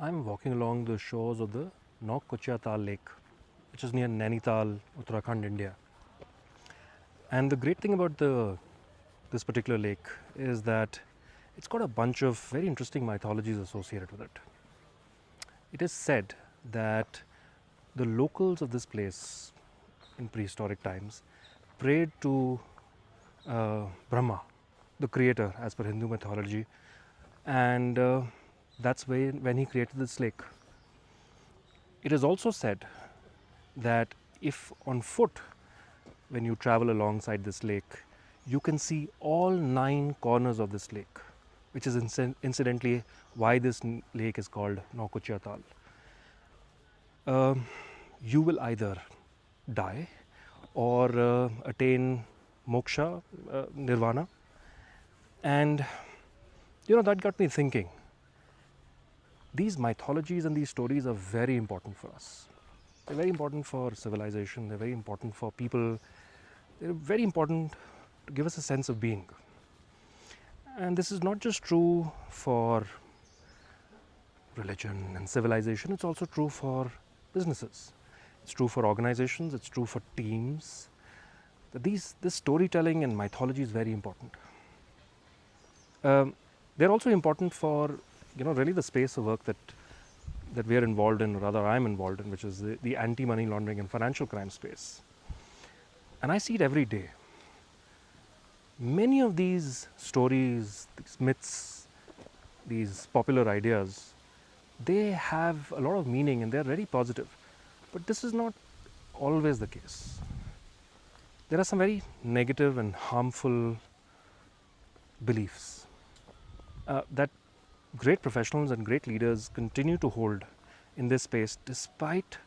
I'm walking along the shores of the Naukuchiatal lake, which is near Nainital, Uttarakhand, India. And the great thing about this particular lake is that it's got a bunch of very interesting mythologies associated with it. It is said that the locals of this place in prehistoric times prayed to Brahma, the creator, as per Hindu mythology, and that's when he created this lake. It is also said that if on foot, when you travel alongside this lake, you can see all 9 corners of this lake, which is incidentally why this lake is called Naukuchiatal. You will either die or attain moksha, nirvana, and that got me thinking. These mythologies and these stories are very important for us. They're very important for civilization, they're very important for people, they're very important to give us a sense of being. And this is not just true for religion and civilization, it's also true for businesses. It's true for organizations, it's true for teams. This storytelling and mythology is very important. They're also important for really the space of work that we are involved in, or rather I'm involved in, which is the anti-money laundering and financial crime space. And I see it every day. Many of these stories, these myths, these popular ideas, they have a lot of meaning and they're very positive. But this is not always the case. There are some very negative and harmful beliefs that great professionals and great leaders continue to hold in this space despite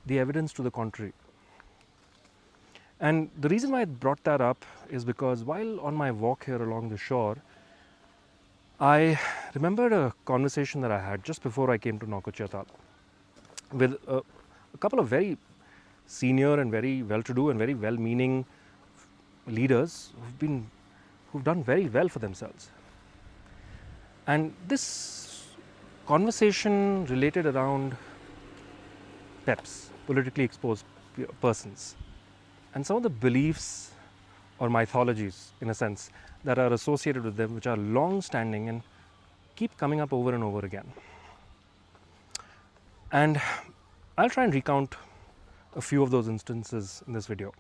the evidence to the contrary. And the reason why I brought that up is because while on my walk here along the shore, I remembered a conversation that I had just before I came to Naukuchiatal with a couple of very senior and very well-to-do and very well-meaning leaders who've done very well for themselves. And this conversation related around PEPs, politically exposed persons, and some of the beliefs or mythologies, in a sense, that are associated with them, which are long-standing and keep coming up over and over again. And I'll try and recount a few of those instances in this video.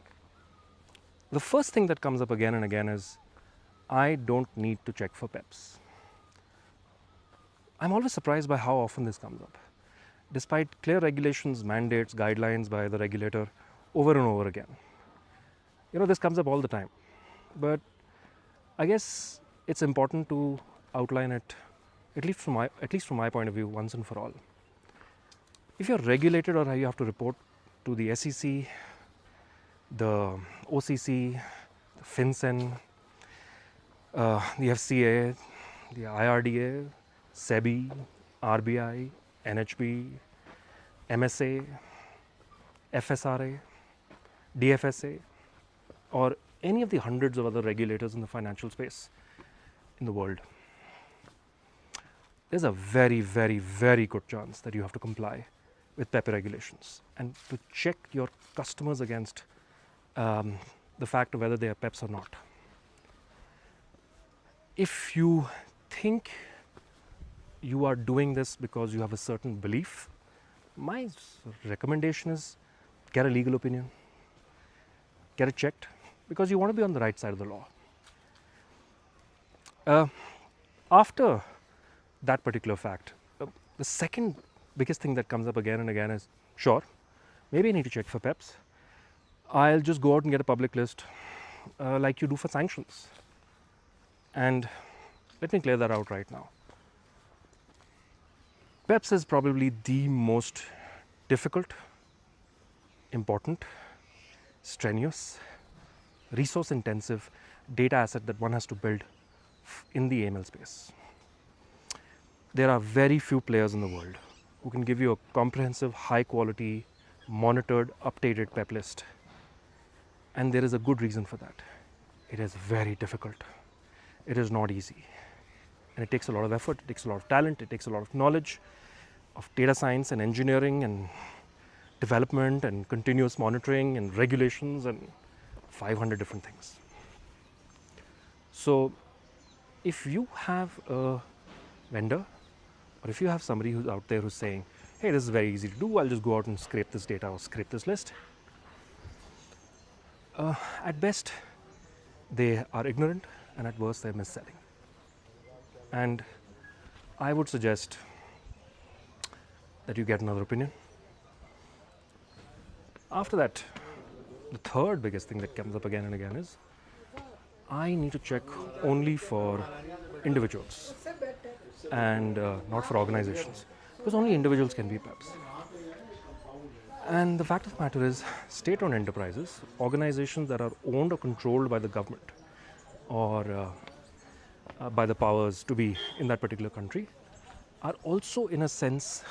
The first thing that comes up again and again is, I don't need to check for PEPs. I'm always surprised by how often this comes up, despite clear regulations, mandates, guidelines by the regulator over and over again. This comes up all the time, but I guess it's important to outline it, at least from my point of view, once and for all. If you're regulated or you have to report to the SEC, the OCC, the FinCEN, the FCA, the IRDA, SEBI, RBI, NHB, MSA, FSRA, DFSA, or any of the hundreds of other regulators in the financial space in the world, there's a very, very, very good chance that you have to comply with PEP regulations and to check your customers against the fact of whether they are PEPs or not. If you think you are doing this because you have a certain belief, my recommendation is get a legal opinion, get it checked, because you want to be on the right side of the law. After that particular fact, the second biggest thing that comes up again and again is, sure, maybe I need to check for PEPs. I'll just go out and get a public list like you do for sanctions. And let me clear that out right now. PEPs is probably the most difficult, important, strenuous, resource-intensive data asset that one has to build in the AML space. There are very few players in the world who can give you a comprehensive, high-quality, monitored, updated PEP list. And there is a good reason for that. It is very difficult. It is not easy. And it takes a lot of effort, it takes a lot of talent, it takes a lot of knowledge. of data science and engineering and development and continuous monitoring and regulations and 500 different things. So if you have a vendor, or if you have somebody who's out there who's saying, hey, this is very easy to do, I'll just go out and scrape this data or scrape this list, at best they are ignorant, and at worst they're misselling. And I would suggest that you get another opinion. After that, the third biggest thing that comes up again and again is, I need to check only for individuals and not for organizations, because only individuals can be PEPs. And the fact of the matter is, state-owned enterprises, organizations that are owned or controlled by the government or by the powers to be in that particular country, are also in a sense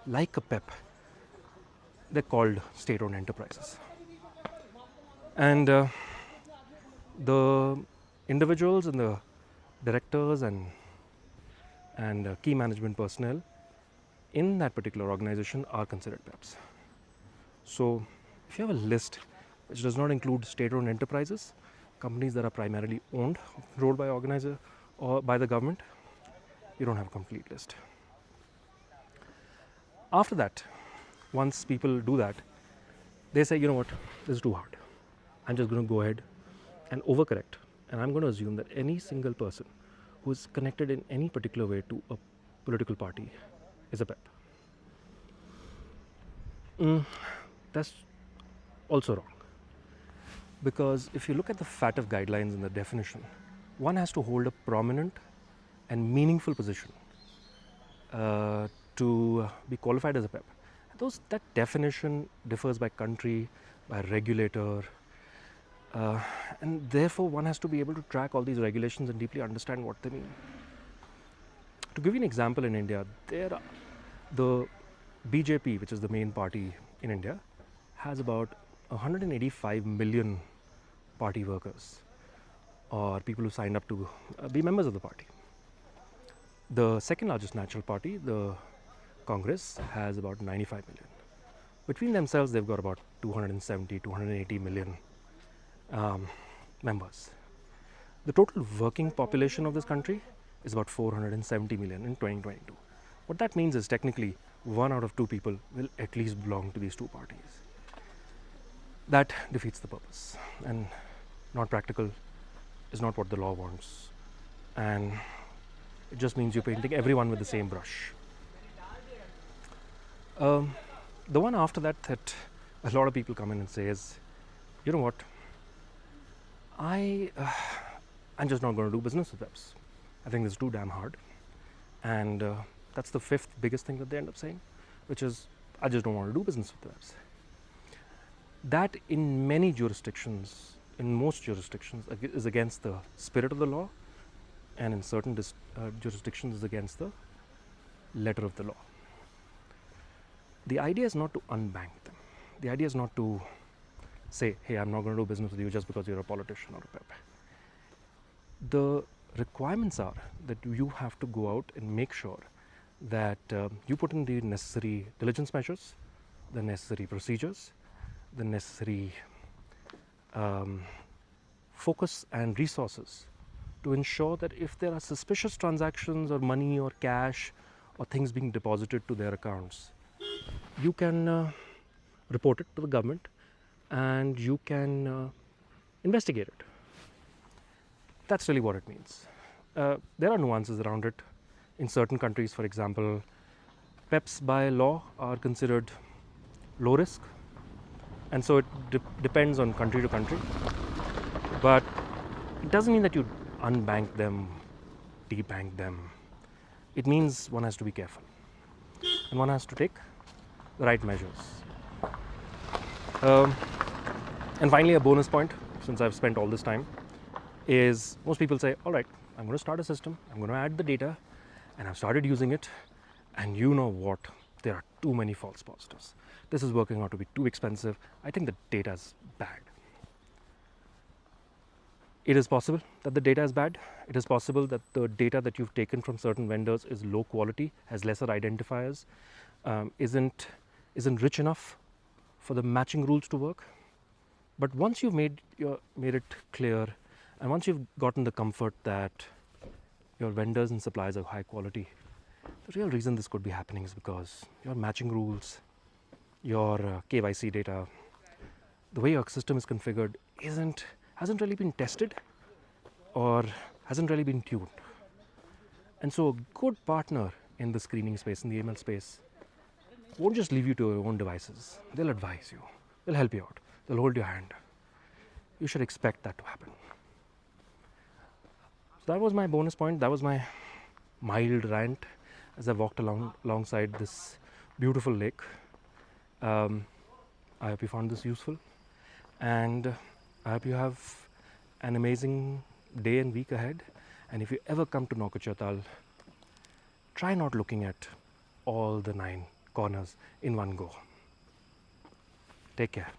like a PEP. They're called state-owned enterprises. And the individuals and the directors and key management personnel in that particular organization are considered PEPs. So if you have a list which does not include state-owned enterprises, companies that are primarily owned, controlled by organizer or by the government, you don't have a complete list. After that, once people do that, they say, you know what, this is too hard. I'm just going to go ahead and overcorrect, and I'm going to assume that any single person who is connected in any particular way to a political party is a PEP. That's also wrong, because if you look at the FATF guidelines in the definition, one has to hold a prominent and meaningful position to be qualified as a PEP. That definition differs by country, by regulator, and therefore one has to be able to track all these regulations and deeply understand what they mean. To give you an example, in India, the BJP, which is the main party in India, has about 185 million party workers, or people who signed up to be members of the party. The second largest national party, the Congress, has about 95 million. Between themselves, they've got about 270, 280 million members. The total working population of this country is about 470 million in 2022. What that means is, technically, 1 out of 2 people will at least belong to these two parties. That defeats the purpose, and not practical, is not what the law wants, and it just means you're painting everyone with the same brush. The one after that a lot of people come in and say is, you know what, I'm just not going to do business with PEPs. I think this is too damn hard. And that's the fifth biggest thing that they end up saying, which is, I just don't want to do business with PEPs. That in many jurisdictions, in most jurisdictions, is against the spirit of the law, and in certain jurisdictions is against the letter of the law. The idea is not to unbank them. The idea is not to say, hey, I'm not going to do business with you just because you're a politician or a PEP. The requirements are that you have to go out and make sure that you put in the necessary diligence measures, the necessary procedures, the necessary focus and resources to ensure that if there are suspicious transactions or money or cash or things being deposited to their accounts, you can report it to the government and you can investigate it. That's really what it means. There are nuances around it. In certain countries, for example, PEPs by law are considered low risk, and so it depends on country to country. But it doesn't mean that you unbank them, debank them. It means one has to be careful, and one has to take the right measures. And finally, a bonus point, since I've spent all this time, is most people say, all right, I'm going to start a system, I'm going to add the data, and I've started using it, and you know what, there are too many false positives. This is working out to be too expensive. I think the data is bad. It is possible that the data is bad. It is possible that the data that you've taken from certain vendors is low quality, has lesser identifiers, isn't rich enough for the matching rules to work. But once you've made it clear, and once you've gotten the comfort that your vendors and suppliers are high quality, the real reason this could be happening is because your matching rules, your KYC data, the way your system is configured hasn't really been tested or hasn't really been tuned. And so a good partner in the screening space, in the ML space, won't just leave you to your own devices. They'll advise you. They'll help you out. They'll hold your hand. You should expect that to happen. So that was my bonus point. That was my mild rant as I walked alongside this beautiful lake. I hope you found this useful, and I hope you have an amazing day and week ahead. And if you ever come to Naukuchiatal, try not looking at all the 9 corners in one go. Take care.